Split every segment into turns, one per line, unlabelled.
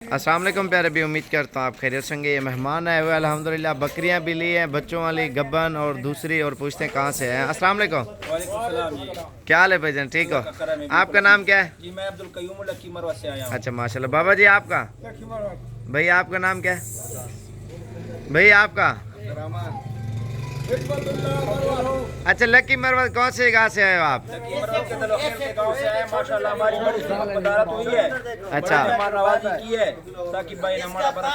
अस्सलाम वालेकुम प्यारे भी, उम्मीद करता हूँ आप खैरियत से होंगे। ये मेहमान आए हुए अल्हम्दुलिल्लाह, बकरियाँ भी ली हैं बच्चों वाली गब्बन और दूसरी, और पूछते हैं कहाँ से हैं। अस्सलाम वालेकुम। क्या हाल है भाईजान, ठीक हो? आपका नाम क्या है?
जी मैं अब्दुल कयूम लकी मरवा से आया हूँ।
अच्छा माशाल्लाह। बाबा जी आपका? भैया आपका नाम क्या है? भैया आपका? अच्छा लकी मरवा। कौन से गाँव से आए हो आप?
माशाल्लाह हमारी बड़ी पदारत हुई है।
अच्छा।
नवाजी की है साकिब भाई ने हमारा बड़ा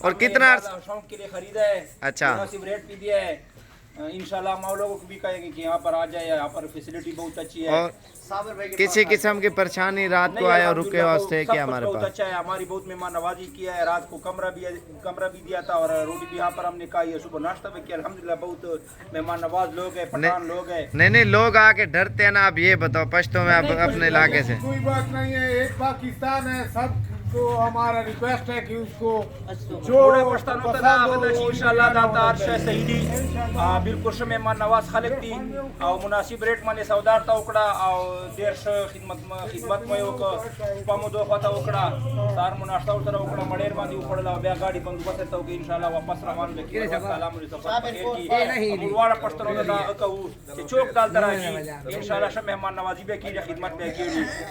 और कितना
शौक के लिए खरीदा है।
अच्छा
मुनासिब रेट भी दिया है। इंशाल्लाह हम लोगों को भी कहेंगे कि यहाँ पर आ जाए, यहाँ पर फैसिलिटी बहुत अच्छी है।
और किसी किस्म की परेशानी रात को आए और रुके वास्ते क्या हमारे
बहुत
पास?
अच्छा है। हमारी बहुत मेहमान नवाजी किया है। रात को कमरा भी दिया था और रोटी भी यहाँ पर हमने खाई है। सुबह नाश्ता भी किया। अल्हम्दुलिल्लाह बहुत मेहमान नवाज लोग हैं, पठान लोग हैं।
नहीं लोग आके डरते हैं ना। आप ये बताओ पश्तो में, आप अपने इलाके से?
कोई बात नहीं है, एक पाकिस्तान है। सब तो हमारा रिक्वेस्ट है कि उसको जो
बिल्कुल मेहमान नवाज खालिक थी और मुनासिब रेट माने सौदार था उकड़ा और देर से खिदमत में एक पामुदो खाता उकड़ा सार मुनास्ता उतर उकड़ा मडेर बांधी उकड़ला बे गाड़ी बंदोबस्त तो कि इंशाल्लाह वापस रवान लेके सलाम अलैकुम मुरवाड़ा पस्तरो दा कहू चौक दाल तरह की इंशाल्लाह सब मेहमान नवाजी बे की खिदमत में की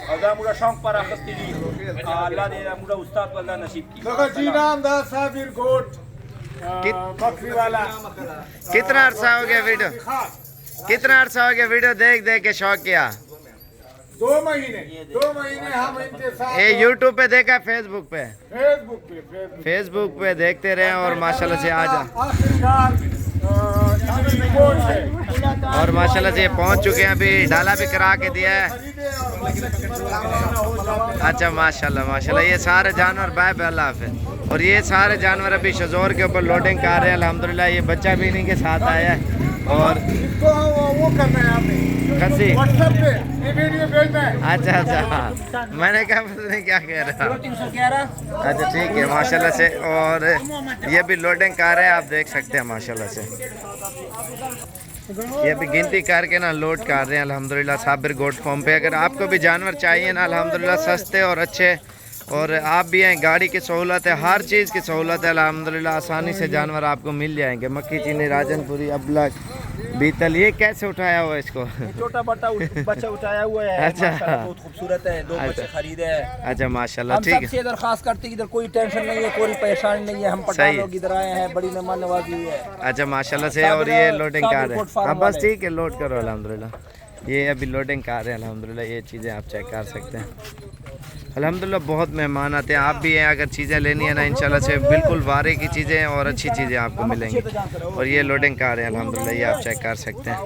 और दा मुरा शौक पर आखस्ती दी अल्लाह ने मुरा उस्ताद वाला नसीब की।
जी नाम दा साबिर गोट बकरी वाला।
कितना अरसा हो गया वीडियो? कितना अरसा हो गया वीडियो देख देख के शौक किया?
2 महीने हम इनके साथ।
ये यूट्यूब पे देखा, फेसबुक पे?
फेसबुक
पे देखते रहे और माशाल्लाह से आज और माशाल्लाह से पहुंच चुके हैं। अभी डाला भी करा के दिया है। अच्छा माशाल्लाह माशाल्लाह। ये सारे जानवर बाय बाय अल्लाह हाफ़िज़। और ये सारे जानवर अभी शजोर के ऊपर लोडिंग कर रहे हैं अल्हम्दुलिल्लाह। ये बच्चा भी इन्हीं के साथ आया है और
वो करना है आपने
खसी
व्हाट्सएप पे ये वीडियो भेजना है।
अच्छा मैंने कहा पता नहीं क्या कह रहा। अच्छा ठीक है माशाल्लाह से। और ये भी लोडिंग कर रहे हैं, आप देख सकते हैं माशाल्लाह से। ये भी गिनती करके ना लोड कर रहे हैं अल्हम्दुलिल्लाह साबिर गोट फॉर्म पे। अगर आपको भी जानवर चाहिए ना अल्हम्दुलिल्लाह सस्ते और अच्छे, और आप भी हैं, गाड़ी की सहूलत है, हर चीज़ की सहूलत है अल्हम्दुलिल्लाह। आसानी से जानवर आपको मिल जाएंगे। मक्खी चीनी, राजनपुरी, अबलक, बीतल। ये कैसे उठाया हुआ है इसको?
छोटा बच्चा उठाया हुआ है।
अच्छा
बहुत खूबसूरत है। 2 बच्चे खरीदे हैं।
अच्छा माशाल्लाह
हम
ठीक है।
सबसे इधर खास करते इधर कोई टेंशन नहीं है, कोई परेशानी नहीं है। हम पठान लोग इधर आए हैं, बड़ी मेहमान नवाजी हुई है।
अच्छा माशाल्लाह से। और ये लोडिंग कर रहे हैं। हाँ बस ठीक है, लोड करो अल्हम्दुलिल्लाह। ये अभी लोडिंग कर रहे हैं अल्हम्दुलिल्लाह। ये चीज़ें आप चेक कर सकते हैं अल्हम्दुलिल्लाह। बहुत मेहमान आते हैं, आप भी हैं। अगर चीज़ें लेनी है ना इंशाल्लाह से बिल्कुल वारे की चीज़ें और अच्छी चीज़ें आपको मिलेंगी। और ये लोडिंग कर रहे हैं अल्हम्दुलिल्लाह, ये आप चेक कर सकते हैं।